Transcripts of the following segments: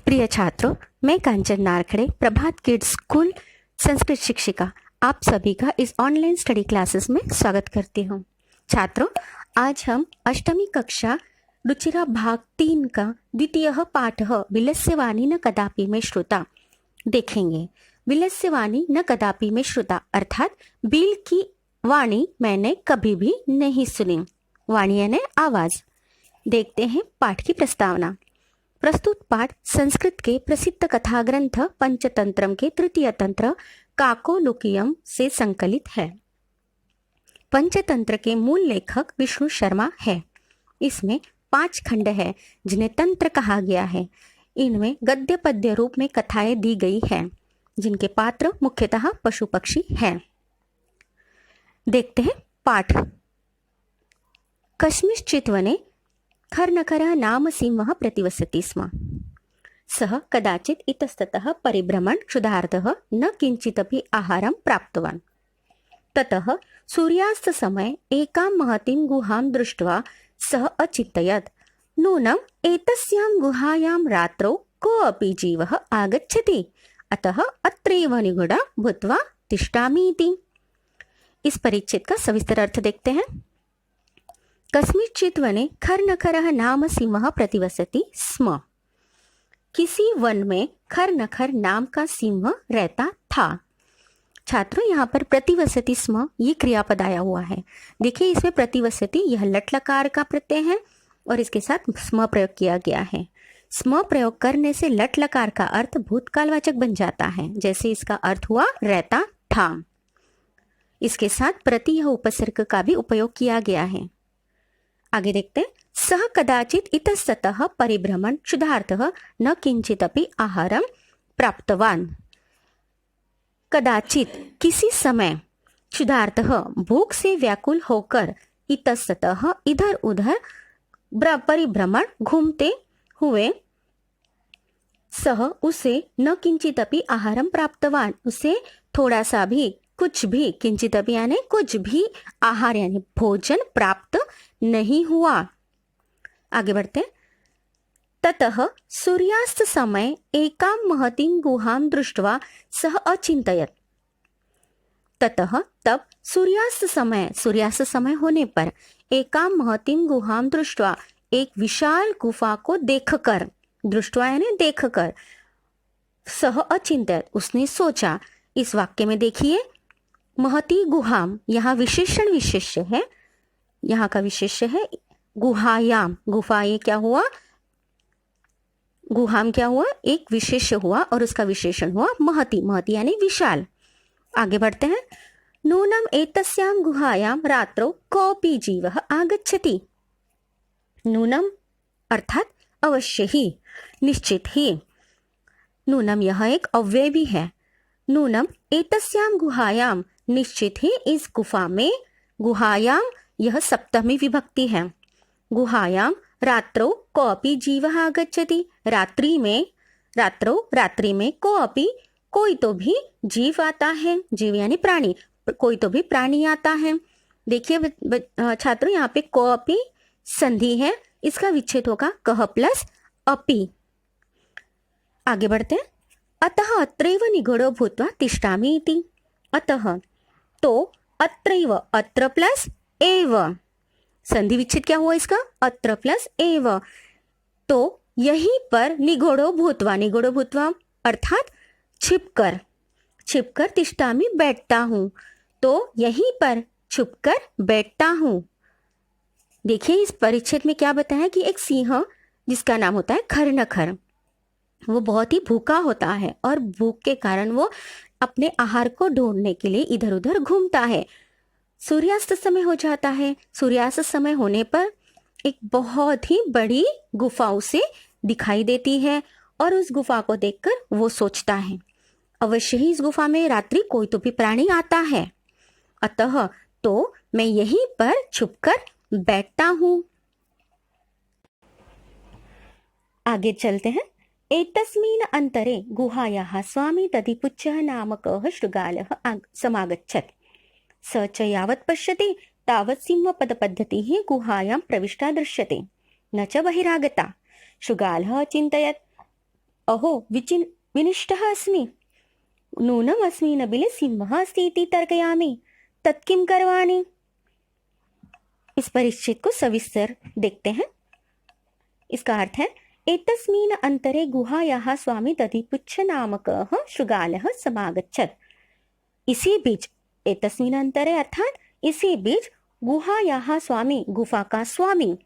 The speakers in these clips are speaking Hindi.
प्रिय छात्रों, मैं कांचन नारखड़े, प्रभात किड्स स्कूल संस्कृत शिक्षिका, आप सभी का इस ऑनलाइन स्टडी क्लासेस में स्वागत करती हूँ। छात्रों, आज हम अष्टमी कक्षा रुचिरा भाग 3 का द्वितीय पाठ विलस्यवाणी न कदापि में श्रुता देखेंगे। विलस्यवाणी न कदापि में श्रुता अर्थात बिल की वाणी मैंने कभी भी नहीं सुनी। वाणी यानी आवाज। देखते हैं पाठ की प्रस्तावना। प्रस्तुत पाठ संस्कृत के प्रसिद्ध कथा ग्रंथ पंचतंत्रम के तृतीय तंत्र काकोलुकियम से संकलित है। पंचतंत्र के मूल लेखक विष्णु शर्मा है। इसमें 5 खंड है जिन्हें तंत्र कहा गया है। इनमें गद्य पद्य रूप में कथाएं दी गई हैं, जिनके पात्र मुख्यतः पशु पक्षी हैं। देखते हैं पाठ। कस्मिंश्चित् वने खर्नखरः नाम सिंहः प्रतिवसति स्म। सः कदाचित् इतस्ततः परिभ्रमन् क्षुधार्तः न किञ्चिदपि आहारं प्राप्तवान्। ततः सूर्यास्तसमये एकां महतीं गुहां दृष्ट्वा सः अचिन्तयत्, नूनम् एतस्यां गुहायां रात्रौ कोऽपि जीवः आगच्छति, अतः अत्रैव निगूढः भूत्वा तिष्ठामि इति। इस परिच्छेद का सविस्तर अर्थ देखते हैं। कस्मिंश्चित् वने खर्नखरः नाम सिंहः प्रतिवसति स्म। किसी वन में खरनखर नाम का सिंह रहता था। छात्रों, यहाँ पर प्रतिवसति स्म ये क्रियापद आया हुआ है। देखिए, इसमें प्रतिवसति यह लट लकार का प्रत्यय है और इसके साथ स्म प्रयोग किया गया है। स्म प्रयोग करने से लट लकार का अर्थ भूतकालवाचक बन जाता है, जैसे इसका अर्थ हुआ रहता था। इसके साथ प्रति यह उपसर्ग का भी उपयोग किया गया है। आगे देखते हैं। सह कदाचित इतस्ततः परिभ्रमण क्षुधार्तः न किंचिदपि आहारम प्राप्तवान। कदाचित किसी समय, क्षुधार्तः भूख से व्याकुल होकर, इतस्ततः इधर उधर, परिभ्रमण घूमते हुए, सह उसे, न किंचिदपि आहारम प्राप्तवान उसे थोड़ा सा भी, कुछ भी, किंचिदपि यानी कुछ भी, आहार यानी भोजन प्राप्त नहीं हुआ। आगे बढ़ते। ततः सूर्यास्त समय एकां महतीं गुहां दृष्ट्वा सः अचिन्तयत्। ततः तब सूर्यास्त समय होने पर, एकां महतीं गुहां दृष्ट्वा एक विशाल गुफा को देखकर, दृष्ट्वा यानी देखकर, सः अचिन्तयत् उसने सोचा। इस वाक्य में देखिए, महती गुहाम यहाँ विशेषण विशेष्य है। यहाँ का विशेष्य है गुहायाम। गुफा ये क्या हुआ, गुहाम क्या हुआ, एक विशेष्य हुआ और उसका विशेषण हुआ महती। महती यानी विशाल। आगे बढ़ते हैं। नूनम एतस्यां गुहायां रात्रौ कोऽपि जीवः आगच्छति। नूनम अर्थात अवश्य ही, निश्चित ही। नूनम यह एक अव्यय भी है। नूनम एतस्यां गुहायां, निश्चित ही इस गुफा में, गुहायां यह सप्तमी विभक्ति है। गुहायां रात्रौ कोऽपि जीवः आगच्छति। रात्रि में, रात्रौ रात्रि में, कोऽपि कोई तो भी जीव आता है। जीव यानी प्राणी, कोई तो भी प्राणी आता है। देखिए छात्रों, यहाँ पे कोऽपि संधि है, इसका विच्छेद होगा कह प्लस अपि। आगे बढ़ते हैं। अतः अत्रैव निगूढो भूत्वा तिष्ठामि इति। अतः तो, अत्रैव अत्र प्लस एव, संधि विच्छेद क्या हुआ इसका, अत्र प्लस एव। तो यहीं पर निगूढो भूत्वा अर्थात छिपकर, छिपकर तिष्ठामि बैठता हूँ। तो यहीं पर छुपकर बैठता हूँ। देखिए, इस परिच्छेद में क्या बताया कि एक सिंह जिसका नाम होता है खरनखर, वो बहुत ही भूखा होता है और भूख के कारण वो अपने आहार को ढूंढने के लिए इधर उधर घूमता है। सूर्यास्त समय हो जाता है। सूर्यास्त समय होने पर एक बहुत ही बड़ी गुफा उसे दिखाई देती है और उस गुफा को देखकर वो सोचता है, अवश्य ही इस गुफा में रात्रि कोई तो भी प्राणी आता है, अतः तो मैं यहीं पर छुपकर बैठता हूँ। आगे चलते हैं। एतस्मिन् अंतरे गुहायाः स्वामी तदिपुच्छः नामकः शृगालः समागच्छत्। स च यावत् पश्यति तावत् सिंहपदपद्धतिः गुहायां प्रविष्टा दृश्यते, न च बहिरागता। शृगालः अचिन्तयत्, अहो विनिष्टः अस्मि, नूनम अस्मिन् बिले सिंहः अस्ति इति तर्कयामि, तत्किं करवाणि। इस परिच्छेद को सविस्तर देखते हैं। इसका अर्थ है, एतस्मिन् अंतरे गुहायाः स्वामी दधिपुच्छ नामकः शृगालः समागच्छत्। इसी बीच, एतस्मिन् अंतरे अर्थात इसी बीच, गुहायाः स्वामी गुफा का स्वामी,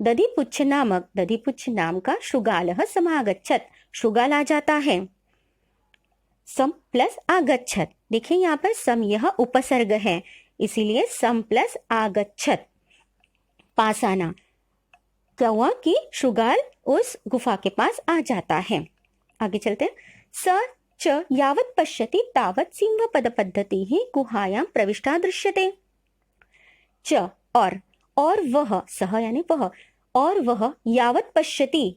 दधिपुच्छ नाम का शृगालः समागच्छत्, शृगाल आ जाता है। सम प्लस आगच्छत्, देखिए यहाँ पर सम यह उपसर्ग है, इसीलिए सम प्लस आगच्छत्, पास आना। क्या हुआ कि शृगाल उस गुफा के पास आ जाता है। आगे चलते हैं। स च यावत् पश्यति तावत् सिंह पद पद्धति ही गुहायां प्रविष्टा दृश्यते। च और वह, सह यानी वह, और वह यावत् पश्यति,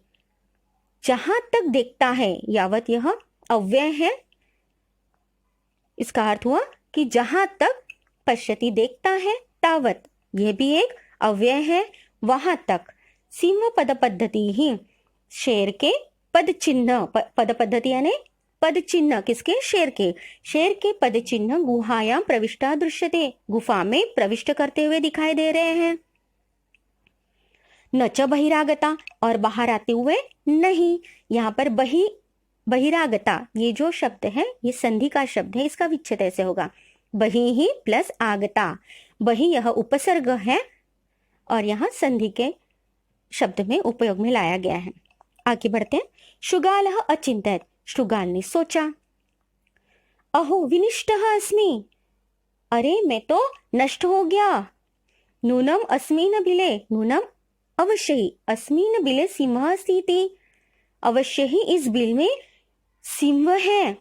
जहां तक देखता है, यावत यह अव्यय है, इसका अर्थ हुआ कि जहां तक पश्यति देखता है, तावत यह भी एक अव्यय है, वहां तक। सिंह पद पद्धति ही, शेर के पद चिन्ह, पद पद्धति यानी पद चिन्ह किसके, शेर के पद चिन्ह गुहायां प्रविष्टा दृश्यते, गुफा में प्रविष्ट करते हुए दिखाई दे रहे हैं। न च बहिरागता, और बाहर आते हुए नहीं। यहाँ पर बहिरागता ये जो शब्द है ये संधि का शब्द है, इसका विच्छेद ऐसे होगा, बहि ही प्लस आगता। बहि यह उपसर्ग है और यहाँ संधि के शब्द में उपयोग में लाया गया है। आगे बढ़ते हैं। शृगालः अचिंत्यत, शृगाल ने सोचा। अहो विनिष्टः अस्मि, अरे मैं तो नष्ट हो गया। नूनम अस्मिन् बिले, नूनम अवश्य ही, अस्मिन् बिले सिंहः अस्ति, अवश्य ही इस बिल में सिंह है।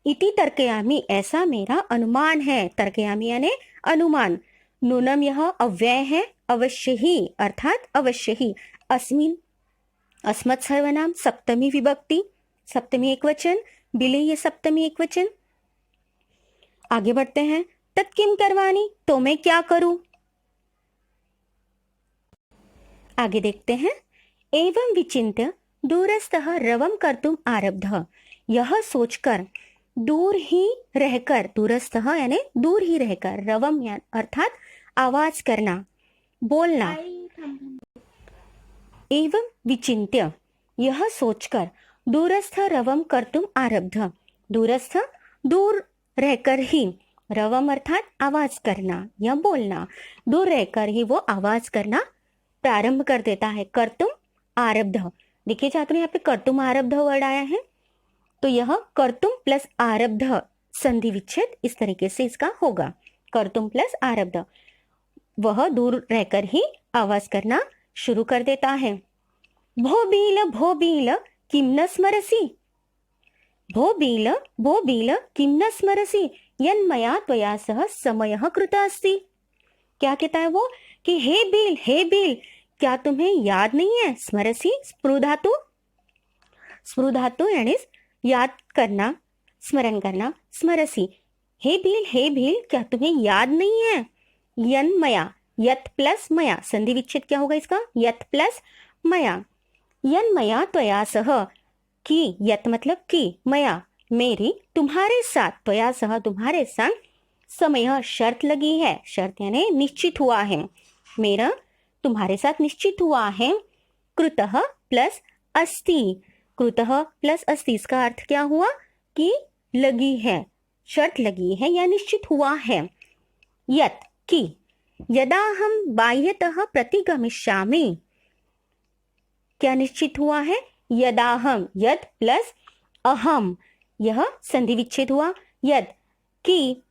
इति तर्कयामि, ऐसा मेरा अनुमान है। तर्कयामि यानी अनुमान। नूनम यह अव्यय है, अवश्य ही अर्थात अवश्य ही। अस्मिन् अस्मत् सर्वनाम, सप्तमी विभक्ति, सप्तमी एकवचन, बिले ये सप्तमी एकवचन। आगे बढ़ते हैं। तत्किं करवाणि, तो मैं क्या करूं। आगे देखते हैं। एवं विचिन्त्य दूरस्थः रवं कर्तुम आरब्धः, यह सोचकर दूर ही रहकर, दूरस्थः यानी दूर ही रहकर, रवम अर्थात आवाज करना, बोलना। एवं विचिन्त्य, यह सोचकर, दूरस्थ रवम कर्तुम आरब्ध, दूरस्थ दूर रहकर ही, रवम अर्थात आवाज करना या बोलना, दूर रहकर ही वो आवाज करना प्रारंभ कर देता है। कर्तुम आरब्ध, देखिए छात्रों यहाँ पे कर्तुम आरब्ध वर्ड आया है, तो यह कर्तुम प्लस आरब्ध संधि विच्छेद इस तरीके से इसका होगा। कर्तुम प्लस आरब्ध, वह दूर रहकर ही आवाज करना शुरू कर देता है। भो बील किम न स्मरसि, भो बील किम न स्मरसि यन्मया त्वया सह समयः कृतः अस्ति। क्या कहता है वो कि हे बिल क्या तुम्हें याद नहीं है। स्मरसि स्पृह धातु यानी याद करना, स्मरण करना, स्मरसि। हे बिल क्या तुम्हें याद नहीं है। यन्मया, यत प्लस मया, संधि विच्छेद क्या होगा इसका, यत प्लस मया। यन्मया त्वया सह, की यत मतलब की, मया मेरी, तुम्हारे साथ, त्वया सह तुम्हारे साथ, समय शर्त लगी है, शर्त यानी निश्चित हुआ है, मेरा तुम्हारे साथ निश्चित हुआ है। कृतः प्लस अस्ति, कृतः प्लस अस्ति, इसका अर्थ क्या हुआ कि लगी है, शर्त लगी है या निश्चित हुआ है। यत की, यदा हम बाह्यतः प्रतिगमिष्यामि, क्या निश्चित हुआ है, यदा हम, यद प्लस अहम, यह संधि विच्छेद हुआ। यद की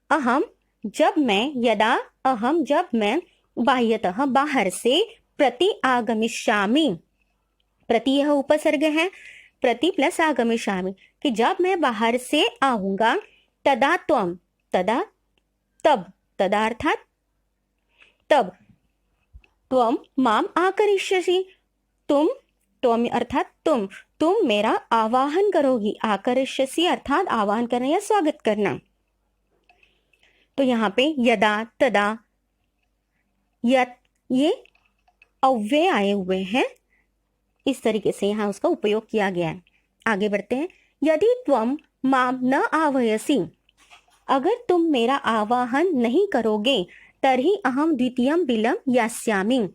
अहम, जब मैं, यदा अहम जब मैं, बाह्यतः बाहर से, प्रति आगमिष्यामि, प्रति यह उपसर्ग है, प्रति प्लस आगमिष्यामि कि जब मैं बाहर से आऊंगा। तदा त्वम, तदा तब, तदा अर्थात तब, त्वम माम आकरिष्यसि, तुम, त्वम अर्थात तुम मेरा आवाहन करोगी। आकरिष्यसि अर्थात आवाहन करना या स्वागत करना। तो यहाँ पे यदा, तदा, यत ये अव्यय आए हुए हैं, इस तरीके से यहाँ उसका उपयोग किया गया है। आगे बढ़ते हैं। यदि त्वम माम न आह्वयसि, अगर तुम मेरा आवाहन नहीं करोगे, तर्हि अहम द्वितीयम बिलम यास्यामि,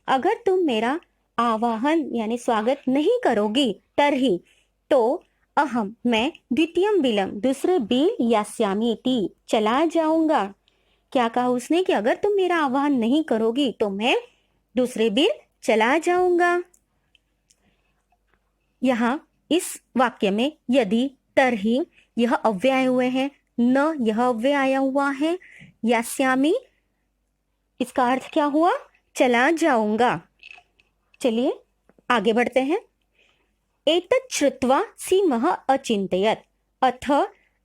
अगर तुम मेरा आवाहन यानी स्वागत नहीं करोगी, तर्हि तो अहम मैं द्वितीयम बिलम दूसरे बिल यास्यामि ती चला जाऊंगा। क्या कहा उसने कि अगर तुम मेरा आवाहन नहीं करोगी तो मैं दूसरे बिल चला जाऊंगा। यहाँ इस वाक्य में यदि, तरहि यह अव्यय आए हुए हैं, न यह अव्यय आया हुआ है, यास्यामि इसका अर्थ क्या हुआ, चला जाऊंगा। चलिए आगे बढ़ते हैं। एतत् श्रुत्वा सिंहः अचिन्तयत्, अथ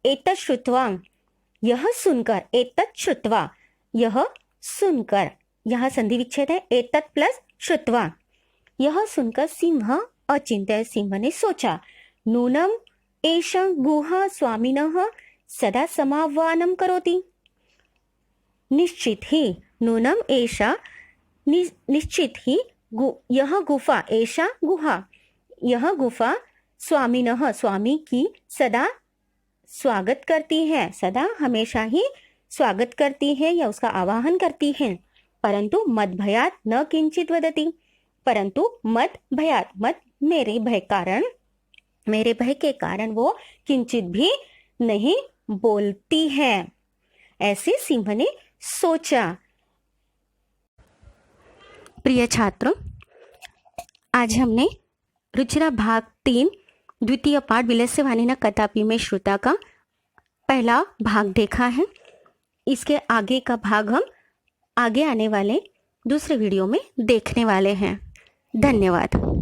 एतत् श्रुत्वा यह सुनकर, एतत् श्रुत्वा यह सुनकर, यह संधि विच्छेद है, एतत् प्लस श्रुत्वा, यह सुनकर सिंह अचिंत्य, सिंह ने सोचा, नूनम एष गुहा स्वामिनः सदा समाह्वानं करोति, निश्चित ही, नूनम एषा निश्चित ही, यह गुफा, एषा गुहा, यह गुफा स्वामिनः स्वामी की सदा स्वागत करती है, सदा हमेशा ही स्वागत करती है या उसका आवाहन करती है। परंतु मद भयात न किंचित वदति, परंतु मद भयात, मद मेरे भय कारण, मेरे भय के कारण वो किंचित भी नहीं बोलती है, ऐसे सिंह ने सोचा। प्रिय छात्रों, आज हमने रुचिरा भाग 3 द्वितीय पाठ विलस्यवानिना कथापि में श्रुता का पहला भाग देखा है। इसके आगे का भाग हम आगे आने वाले दूसरे वीडियो में देखने वाले हैं। धन्यवाद।